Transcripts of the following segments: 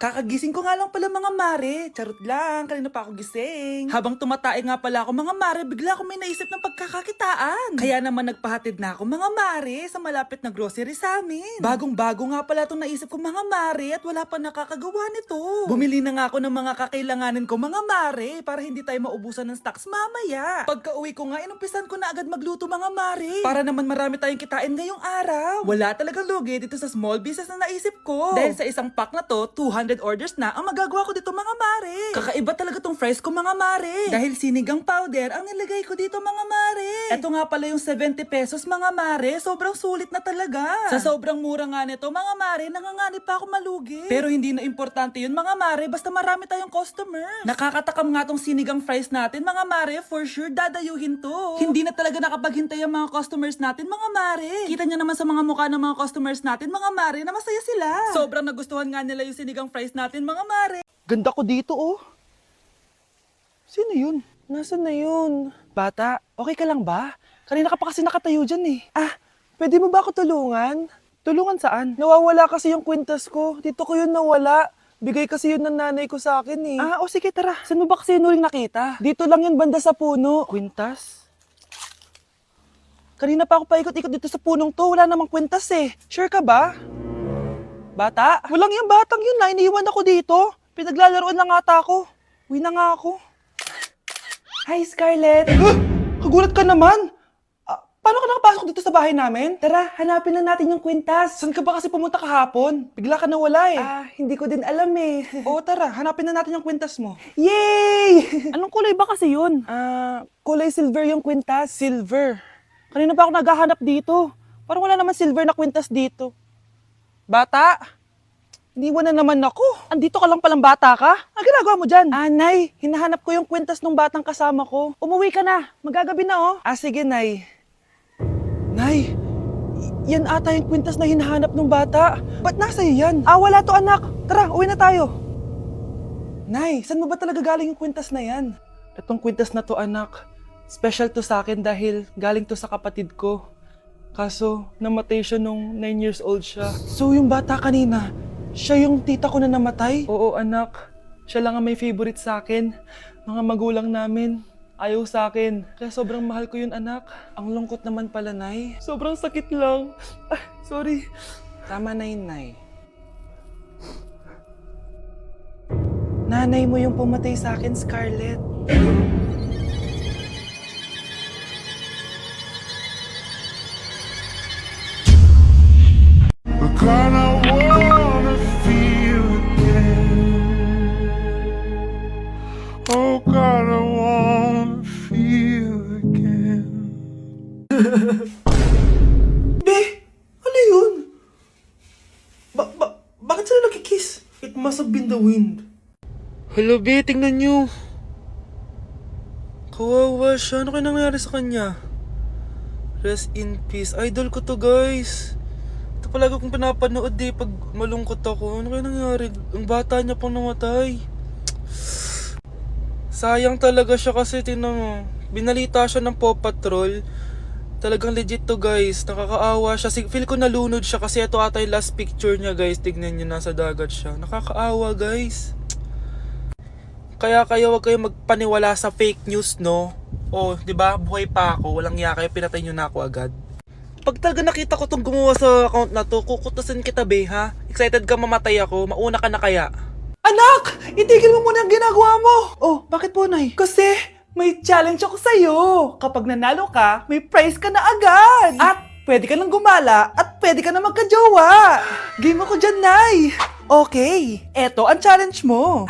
Kakagising ko nga lang pala mga mare. Charot lang, kanina pa ako gising. Habang tumatae nga pala ako mga mare, bigla ako may naisip ng pagkakakitaan. Kaya naman nagpahatid na ako mga mare sa malapit na grocery sa amin. Bagong-bago nga pala itong naisip ko mga mare at wala pa nakakagawa nito. Bumili na nga ako ng mga kakailanganin ko mga mare para hindi tayo maubusan ng stocks mamaya. Pagka uwi ko nga, inumpisan ko na agad magluto mga mare. Para naman marami tayong kitain ngayong araw. Wala talagang lugi dito sa small business na naisip ko. Dahil sa isang pack na to, 200 orders na ang magagawa ko dito mga mare. Kakaiba talaga tong fries ko mga mare. Dahil sinigang powder ang nilagay ko dito mga mare. Ito nga pala yung 70 pesos mga mare. Sobrang sulit na talaga. Sa sobrang mura nga nito mga mare, nanganganib pa ako malugi. Pero hindi na importante yun mga mare, basta marami tayong customers. Nakakatakam nga tong sinigang fries natin mga mare, for sure dadayuhin to. Hindi na talaga nakapaghintay ang mga customers natin mga mare. Kita niyo naman sa mga mukha ng mga customers natin mga mare na masaya sila. Sobrang nagustuhan nga nila yung sinigang fries natin mga mare. Ganda ko dito oh. Sino yun? Nasaan na yun? Bata, okay ka lang ba? Kanina ka pa kasi nakatayo dyan eh. Pwede mo ba ako tulungan? Tulungan saan? Nawawala kasi yung kwintas ko. Dito ko yun nawala. Bigay kasi yun ng nanay ko sa akin eh. O sige tara. Saan mo ba kasi yun uling nakita? Dito lang yun banda sa puno. Kwintas? Kanina pa ako paikot-ikot dito sa punong to. Wala namang kwintas eh. Sure ka ba? Bata? Walang yung batang yun na. Iniwan ako dito. Pinaglalaroan lang ata ako. Uwi na nga ako. Hi, Scarlett. Kagulat ka naman. Paano ka nakapasok dito sa bahay namin? Tara, hanapin na natin yung kwintas. Saan ka ba kasi pumunta kahapon? Bigla ka nawala eh. Hindi ko din alam eh. Oo, tara, hanapin na natin yung kwintas mo. Yay! Anong kulay ba kasi yun? Kulay silver yung kwintas. Silver? Kanina pa ako naghahanap dito. Parang wala naman silver na kwintas dito. Bata? Iniwan na naman ako. Andito ka lang palang bata ka? Ang ginagawa mo dyan? Nay, hinahanap ko yung kwintas ng batang kasama ko. Umuwi ka na. Magagabi na oh. Sige, Nay. Nay, yan ata yung kwintas na hinahanap ng bata. Ba't nasa iyo yan? Wala to anak. Tara, uwi na tayo. Nay, saan mo ba talaga galing yung kwintas na yan? Itong kwintas na to anak, special to sa akin dahil galing to sa kapatid ko. Kaso, namatay siya nung 9 years old siya. So yung bata kanina, siya yung tita ko na namatay? Oo anak, siya lang ang may favorite sa akin. Mga magulang namin, ayaw sa akin. Kaya sobrang mahal ko yun anak. Ang lungkot naman pala, Nay. Sobrang sakit lang. Sorry. Tama na yun, Nay. Nanay mo yung pumatay sa akin, Scarlett. God, I wanna feel again. Oh God, I wanna feel again. Be, ano yun? Bakit sila nagkikiss? It must have been the wind. Hello, Be, tingnan nyo. Kawawa siya. Ano kaya nangyari sa kanya? Rest in peace. Idol ko to, guys. Ito palagi kong pinapanood pag malungkot ako. Ano kaya nangyari? Ang bata niya pang namatay. Sayang talaga siya kasi tinan mo. Binalita siya ng Paw Patrol. Talagang legit to guys. Nakakaawa siya. Feel ko nalunod siya kasi ito ata yung last picture niya guys. Tignan niyo, nasa dagat siya. Nakakaawa guys. Kaya kayo wag kayo magpaniwala sa fake news no. Di ba? Buhay pa ako. Walang iya kayo. Pinatay niyo na ako agad. Pag talaga nakita ko tong gumawa sa account na to, kukutasin kita be ha. Excited ka mamatay ako. Mauna ka na kaya. Anak! Itigil mo muna ang ginagawa mo! Bakit po, Nay? Kasi may challenge ako sa'yo. Kapag nanalo ka, may prize ka na agad. At pwede ka nang gumala at pwede ka na magka-jowa. Game ako dyan, Nay. Okay, eto ang challenge mo.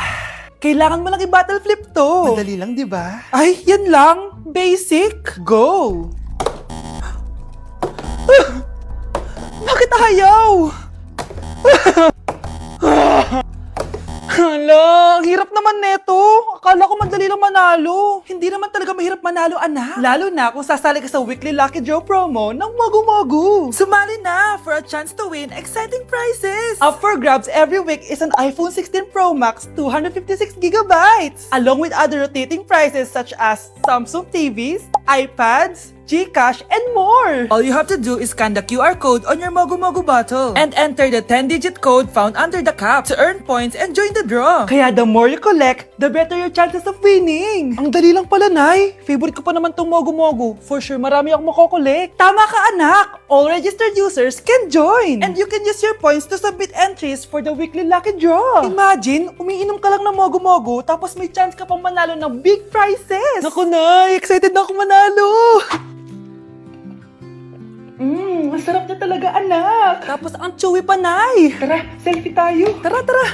Kailangan mo lang i-battle flip to. Madali lang, di ba? Ay, yan lang. Basic. Go! Bakit ayaw? Hala, ang hirap naman neto. Akala ko madali lang manalo. Hindi naman talaga mahirap manalo, anak. Lalo na kung sasali ka sa weekly Lucky Draw promo ng Magu-Magu. Sumali na for a chance to win exciting prizes. Up for grabs every week is an iPhone 16 Pro Max 256GB, along with other rotating prizes such as Samsung TVs, iPads, GCash, and more! All you have to do is scan the QR code on your Mogu Mogu bottle and enter the 10-digit code found under the cap to earn points and join the draw. Kaya the more you collect, the better your chances of winning. Ang dali lang pala, Nay. Favorite ko pa naman tong Mogu Mogu. For sure, marami akong makokolek. Tama ka, anak! All registered users can join! And you can use your points to submit entries for the weekly lucky draw. Imagine, umiinom ka lang ng Mogu Mogu tapos may chance ka pang manalo ng big prizes. Naku, Nay! Excited na ako manalo! Masarap niya talaga, anak. Tapos ang chewy pa, Nay. Tara, selfie tayo. Tara, tara.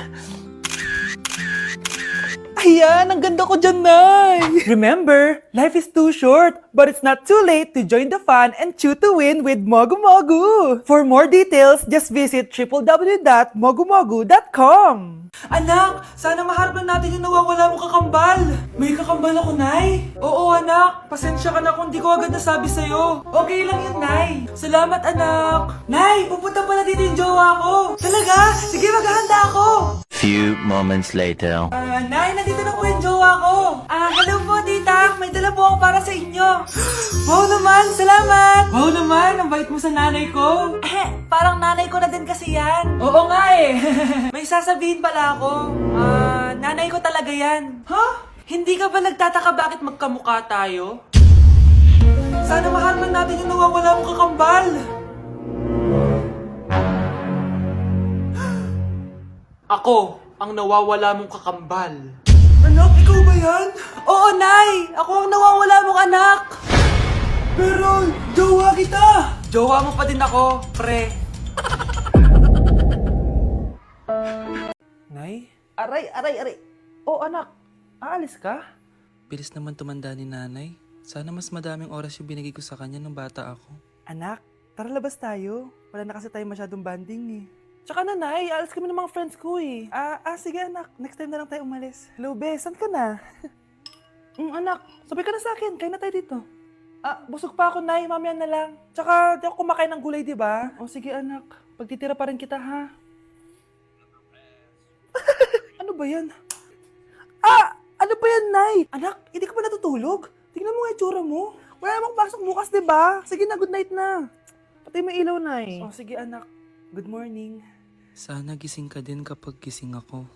Ayan, ang ganda ko dyan, Nay. Remember, life is too short, but it's not too late to join the fun and chew to win with Mogu Mogu. For more details, just visit www.mogumogu.com. Anak, sana maharap natin yung nawawala mong kakambal. May kakambal ako, Nay. Oo, anak. Pasensya ka na kung di ko agad nasabi sa'yo. Okay lang yun, Nay. Salamat, anak. Nay, pupunta pala dito yung jowa ko. Talaga? Sige, maghahanda ako. Few moments later. Nay, nandito na po yung jowa ko. Hello po, tita. May dala po ako para sa inyo. Wow naman, salamat. Wow naman, ang bait mo sa nanay ko. Parang nanay ko na din kasi yan. Oo nga eh. May sasabihin pala ako. Nanay ko talaga yan. Ha? Hindi ka ba nagtataka bakit magkamukha tayo? Sana maharman natin yung nawawala mong kakambal. Ako, ang nawawala mong kakambal. Anak, ikaw ba yan? Oo, Nay! Ako ang nawawala mong anak! Pero, jowa kita! Jowa mo pa din ako, pre. Nay? Aray! Oh, anak, aalis ka? Bilis naman tumanda ni nanay. Sana mas madaming oras yung binigay ko sa kanya nung bata ako. Anak, tara labas tayo. Wala na kasi tayo masyadong banding eh. Tsaka nanay, alas kami ng mga friends ko eh. Sige anak, next time na lang tayo umalis. Hello, be, saan ka na? Anak, sabay ka na sa akin, kain na tayo dito. Busog pa ako, Nay, mamaya na lang. Tsaka, di ako kumakain ng gulay, di ba? O sige anak, pagtitira pa rin kita, ha? Ano ba yan? Ano ba yan, Nay? Anak, hindi ka ba natutulog? Tingnan mo nga yung tsura mo. Wala namang pasok bukas, di ba? Sige na, good night na. Patay mo ilaw, Nay. O sige anak, good morning. Sana gising ka din kapag gising ako.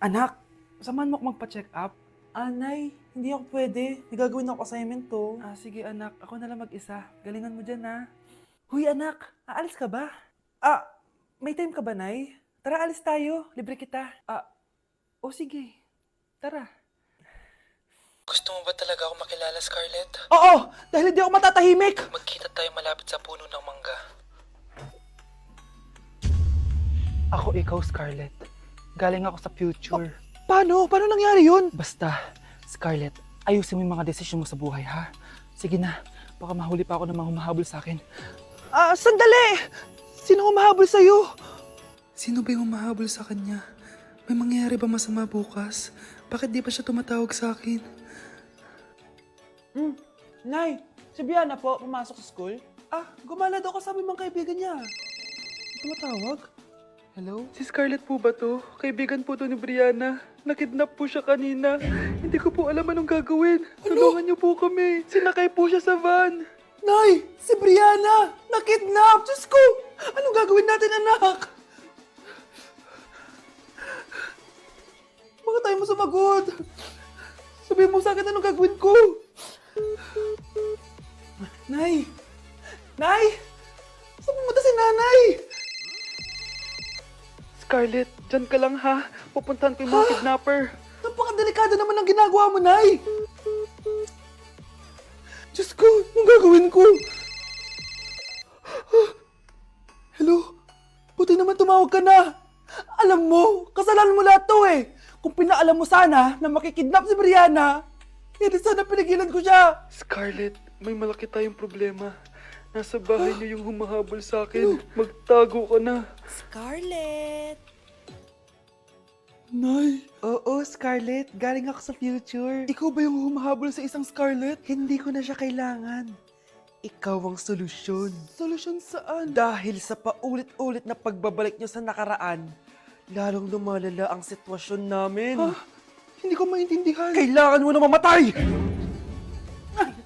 Anak, samahan mo ako magpa-check up? Nay, hindi ako pwede. May gagawin ako assignment to. Sige anak, ako na lang mag-isa. Galingan mo dyan, ha? Huy anak, aalis ka ba? May time ka ba, Nay? Tara, alis tayo. Libre kita. Sige. Tara. Gusto mo ba talaga ako makilala, Scarlett? Oo, dahil hindi ako matatahimik. Magkita tayo malapit sa puno ng mangga. Ako ikaw, Scarlett. Galing ako sa future. Paano? Paano nangyari yun? Basta, Scarlett, ayusin mo yung mga desisyon mo sa buhay, ha? Sige na, baka mahuli pa ako ng mga humahabol sa akin. Sandali! Sino humahabol sa'yo? Sino ba yung humahabol sa kanya? May mangyayari ba masama bukas? Bakit di pa siya tumatawag sa akin? Nay, si Biana po, pumasok sa school. Gumala daw kasama yung mga kaibigan niya. Tumatawag? Hello? Si Scarlett po ba to? Kaibigan po to ni Brianna. Nakidnap po siya kanina. Hindi ko po alam anong gagawin. Tulungan niyo po kami. Sinakay po siya sa van. Nay, si Brianna! Nakidnap! Diyos ko! Anong gagawin natin, anak? Bakit tayo mo sumagot? Sabihin mo sa akin anong gagawin ko? Nay! Nay! Saan pumunta si nanay? Scarlett, dyan ka lang ha. Pupuntahan ko yung mga kidnapper. Napakadelikado naman ang ginagawa mo, Nay! Diyos ko, anong gagawin ko? Hello? Buti naman tumawag ka na. Alam mo, kasalanan mo lahat to eh. Kung pinaalam mo sana na makikidnap si Brianna, hindi sana pinigilan ko siya. Scarlett, may malaki tayong problema. Nasa bahay niyo yung humahabol sa akin. Magtago ka na. Scarlett! Nay! Oo, Scarlett. Galing ako sa future. Ikaw ba yung humahabol sa isang Scarlett? Hindi ko na siya kailangan. Ikaw ang solusyon. Solusyon saan? Dahil sa paulit-ulit na pagbabalik niyo sa nakaraan, lalong lumalala ang sitwasyon namin. Hindi ko maintindihan. Kailangan mo na mamatay!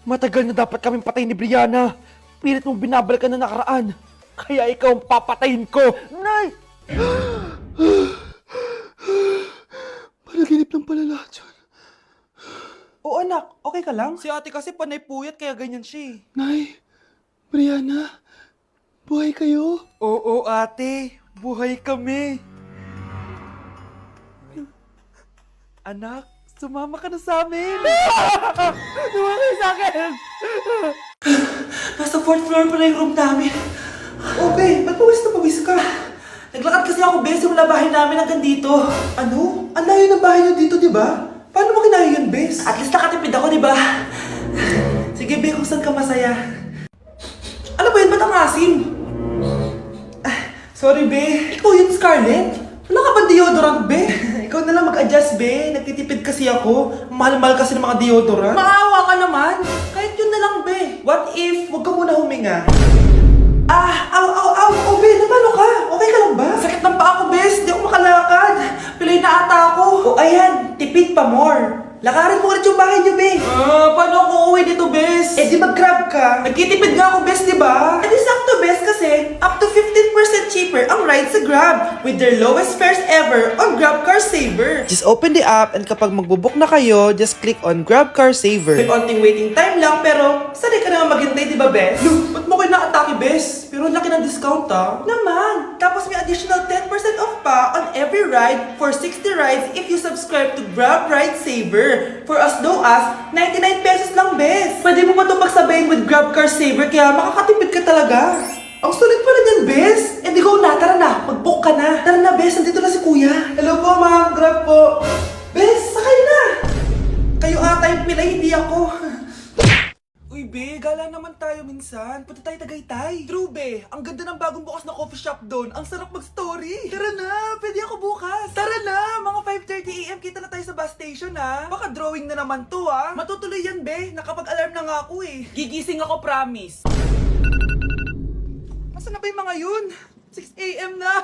Matagal na dapat kaming patay ni Brianna. Pilit mong binabalikan na nakaraan. Kaya ikaw ang papatayin ko. Nay! Panaginip lang pala lahat yun. O anak, okay ka lang? Si ate kasi panay puyat kaya ganyan siya. Nay, Brianna, buhay kayo? Oo ate, buhay kami. Anak, sumama ka na sa amin. Sumama kayo sa akin! Nasa 4th floor pala yung room namin. Okay, ba't pawis na pawis ka? Naglakad kasi ako, Bes, yung bahay namin hanggang dito. Ano? Ang layo ng bahay nyo dito, di ba? Paano mo kinaya yun, Bes? At least nakatipid ako, di ba? Sige, Be, kung saan ka masaya. Ano ba yun? Ba't ang asim? Sorry, Be. Ikaw yun, Scarlett? Wala ka ba deodorant, Be? Ikaw na lang mag-adjust, Be. Nagtitipid kasi ako. Mahal-mahal kasi ng mga deodorant. Maawa ka naman. Kahit yun na lang, Be. What if, wag ka muna huminga? Aw, Be, paano ka? Okay ka lang ba? Sakit ng paa ko, Bes. Di ako makalakad. Pilay na ata ako. O ayan, tipid pa more. Lakarin mo ulit yung bahay niyo, Be. Paano ako uuwi dito, Bes? Eh di mag-grab ka. Nagtitipid nga ako, Bes, di ba? Eh di sakto, Bes, kasi up to 15% cheaper ang ride sa Grab with their lowest fares ever on Grab Car Saver. Just open the app and kapag magbubook na kayo, just click on Grab Car Saver. May onting waiting time lang, pero sanay ka naman maghintay, di ba, Bes? Ba't mo kayo na-atake, Bes? Pero ang laki ng discount, Naman! Tapos may additional 10% off pa on every ride for 60 rides if you subscribe to Grab Ride Saver for as low as 99 pesos lang, Bes. Pwede mo pa ito magsabayin with Grab Car Saver kaya makakatipid ka talaga. Ang sulit pala niyan, Bes. Eh di go na, tara na. Mag-book ka na. Tara na, Bes. Nandito na si Kuya. Hello po, ma'am. Grab po. Bes, sakay na. Kayo ata yung pilay, hindi ako. Uy, Be, gala naman tayo minsan. Punta tayo Tagaytay. True, Be. Ang ganda ng bagong bukas na coffee shop doon. Ang sarap mag-story. Tara na, pwede ako bukas. Tara na, mga 5:30 AM kita na tayo sa bus station, ha. Baka drawing na naman to, ha. Matutuloy yan, Be. Nakapag-alarm na nga ako, eh. Gigising ako, promise. Nasaan na ba yung mga yun? 6 AM na.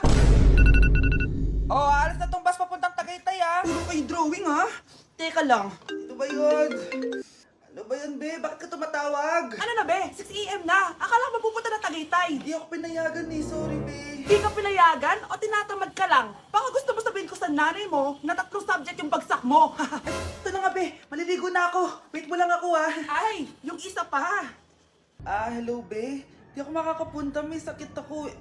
Oh, alas na tong bus papuntang Tagaytay, ha. Puro kayo drawing, ha. Teka lang. Ito ba yun? Ano ba yan, Be? Bakit ka tumatawag? Ano na, Be? 6 AM na. Akala ko mapupunta na Tagaytay. Hindi ako pinayagan eh. Sorry, Be. Hindi ka pinayagan o tinatamad ka lang? Baka gusto mo sabihin ko sa nanay mo na 3 subject yung bagsak mo. Ito na nga, Be. Maliligo na ako. Wait mo lang ako, ah. Ay, yung isa pa. Hello, Be. Hindi ako makakapunta. May sakit ako.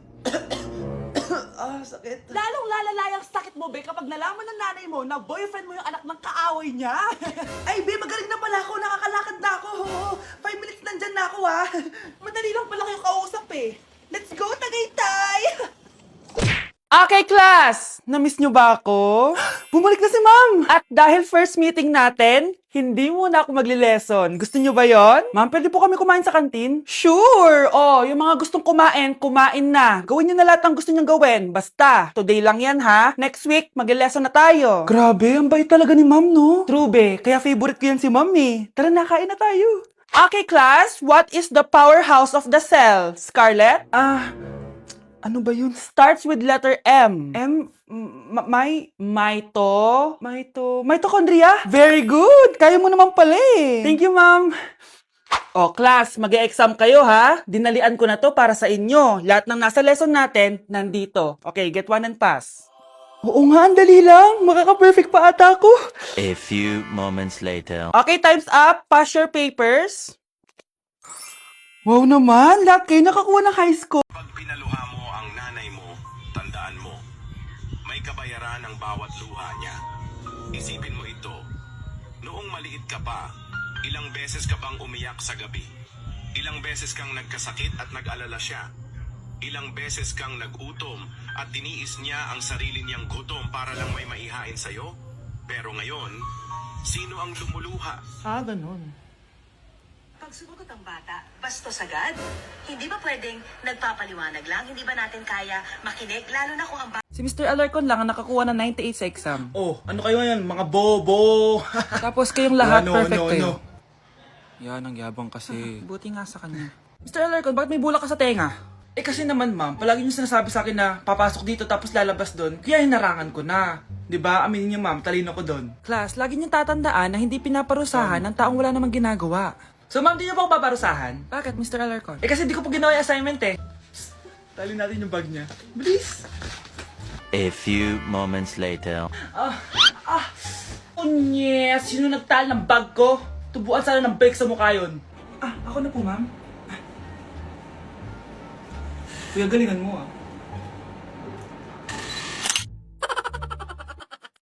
Sakit. Lalong lalala yung sakit mo, Be, kapag nalaman ng nanay mo na boyfriend mo yung anak ng kaaway niya. Ay, Be, magaling na pala ako. Nakakalakad na ako. 5 minutes nandyan na ako, ah. Madali lang pala kayo kausap eh. Let's go, Tagaytay! Okay, class! Na-miss nyo ba ako? Bumalik na si ma'am! At dahil first meeting natin, hindi muna ako magli-lesson. Gusto nyo ba yon? Ma'am, pwede po kami kumain sa kantin? Sure! Oh, yung mga gustong kumain, kumain na. Gawin nyo na lahat ng gusto nyong gawin. Basta, today lang yan ha. Next week, magli-lesson na tayo. Grabe, ang bait talaga ni ma'am, no? True, be. Kaya favorite ko yan si ma'am eh. Tara na, kain na tayo. Okay, class. What is the powerhouse of the cell? Scarlett? Ano ba yun? Starts with letter M. Mitochondria? Very good! Kaya mo naman pala eh. Thank you, ma'am. O, class, mag-e-exam kayo ha. Dinalian ko na to para sa inyo. Lahat ng nasa lesson natin, nandito. Okay, get 1 and pass. Oo nga, ang dali lang. Makaka-perfect pa ata ako. A few moments later. Okay, time's up. Pass your papers. Wow naman, lahat kayo nakakuha ng high score. Pag pinaluha mo ang nanay mo, tandaan mo, may kabayaran ang bawat luha niya. Isipin mo ito, noong maliit ka pa, ilang beses ka bang umiyak sa gabi? Ilang beses kang nagkasakit at nag-alala siya? Ilang beses kang nagutom at tiniis niya ang sarili niyang gutom para lang may maihain sa'yo? Pero ngayon, sino ang lumuluha? Ganun. Pag sumagot ang bata, bastos agad. Hindi ba pwedeng nagpapaliwanag lang? Hindi ba natin kaya makinig? Lalo na kung ang bata... Si Mr. Alarcon lang ang nakakuha ng 98 sa exam. Oh, ano kayo yan? Mga bobo! Tapos kayong lahat, perfect kayo. Yan, ang yabang kasi. Buti nga sa kanya. Mr. Alarcon, bakit may bulak ka sa tenga? Eh kasi naman ma'am, palagi niyo sinasabi sa akin na papasok dito tapos lalabas doon, kaya hinarangan ko na. 'Di ba? Aminin niyo ma'am, talino ko doon. Class, lagi niyo tatandaan na hindi pinaparusahan ng taong wala namang ginagawa. So ma'am, di niyo po ako paparusahan? Bakit, Mr. Alarcon? Kasi di ko po ginawa yung assignment eh. Psst, tali natin yung bag niya. Bilis! A few moments later. Unyes! Sino nagtal ng bag ko? Tubuan sana ng bike sa mukha yun. Ako na po, ma'am. Kuya, galingan mo ah.